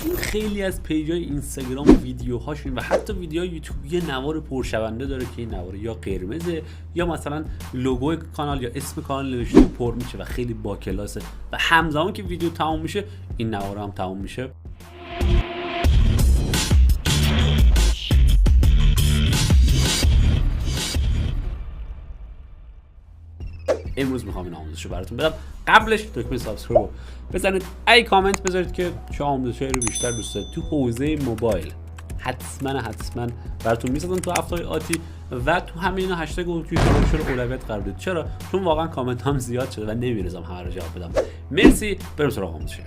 این خیلی از پیجای اینستاگرام ویدیوهاشون و حتی ویدیوهای یوتیوب یه نوار پرشونده داره که این نوار یا قرمزه یا مثلا لوگوی کانال یا اسم کانال نوشته پر میشه و خیلی با کلاسه و همزمان که ویدیو تموم میشه این نوار هم تموم میشه. امروز میخوام این آموزش رو براتون بدم. قبلش دکمه سابسکرایب بزنید، ای کامنت بذارید که چه آموزشی رو بیشتر دوست دارید تو حوزه موبایل. حتما براتون میسازم تو هفته‌های آتی و تو همین هشتگ رو توی رو اولویت قرار بدید. چرا؟ چون واقعا کامنت هم زیاد شده و نمیرسم همه رو جواب بدم. مرسی، بریم سراغ آموزش.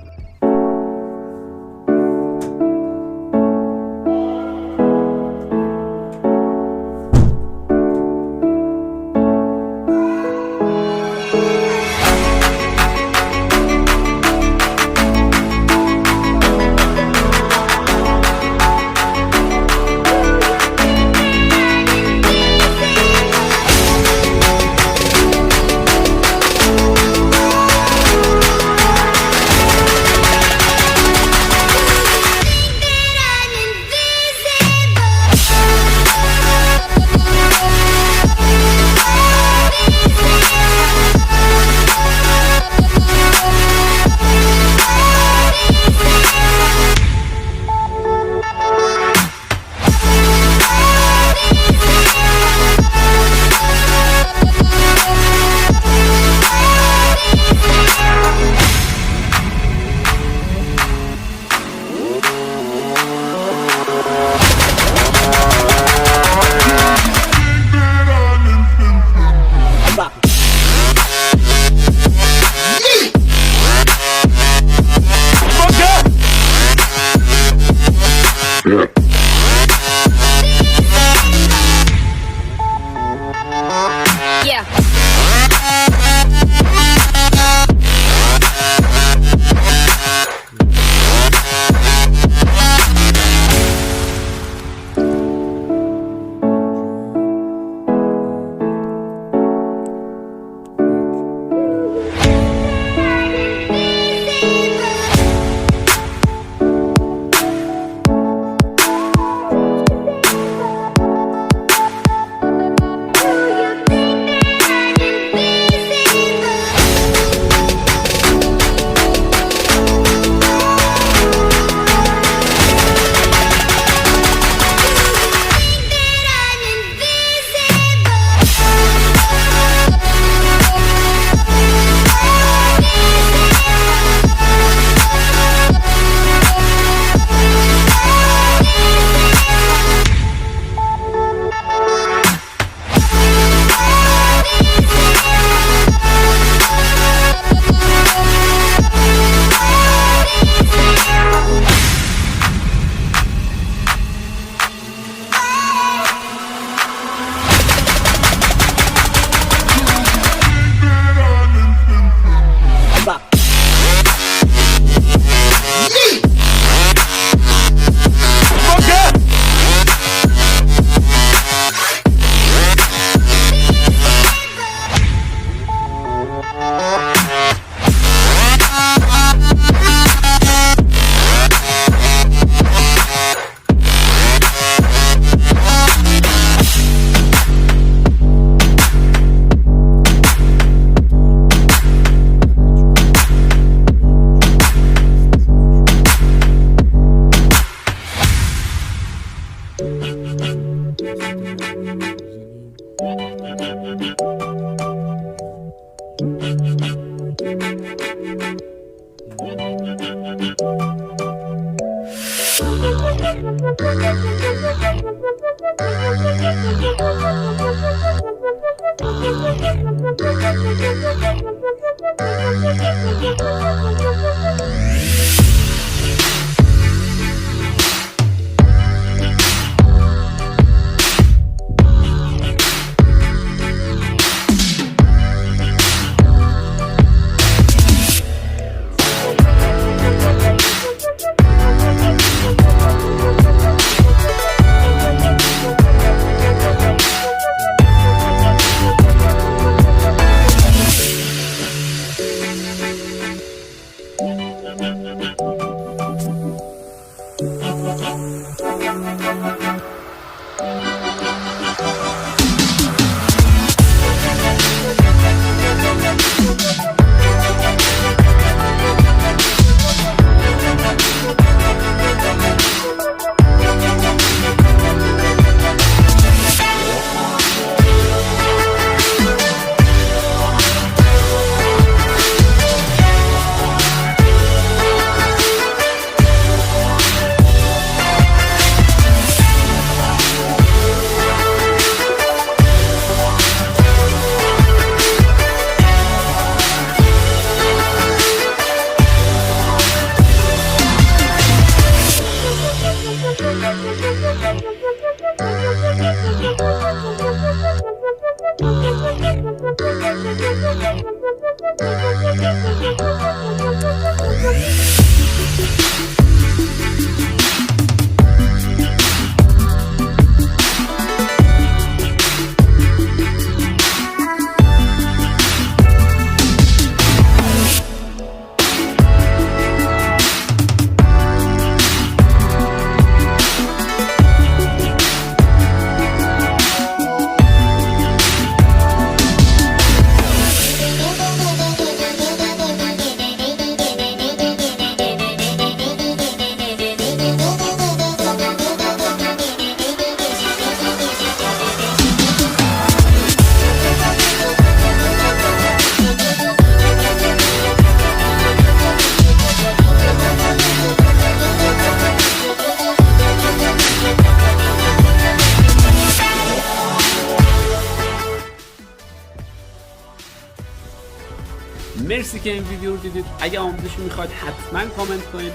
مرسی که این ویدیو رو دیدید. اگه آموزشی میخواید حتما کامنت کنید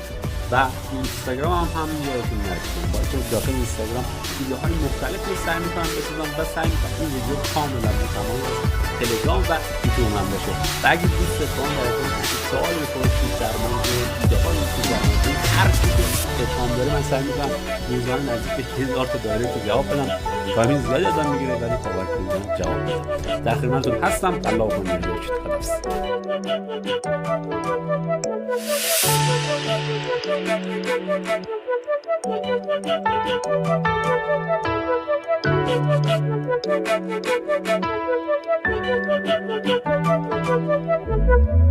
و اینستاگرامم هم یادتون نره باشه. داخل اینستاگرام ویدیوهای مختلفی سعی میکنم بسازم و سعی میکنم این ویدیو کاملا متمایز تلگرام و یوتیوبم باشه. و اگه دوست دارید براتون سوال بپرسید در مورد ویدیوهای یوتیوب در مورد هر چیزی که اتهام داره، من سعی میکنم روزانه نزدیک به 1000 تا دایرکت جواب بدم. تایم زیادی ازم میگیره ولی تا وقتی میذارم جواب میدم. در خدمتتون هستم. الله کنه باشید. خداحافظ.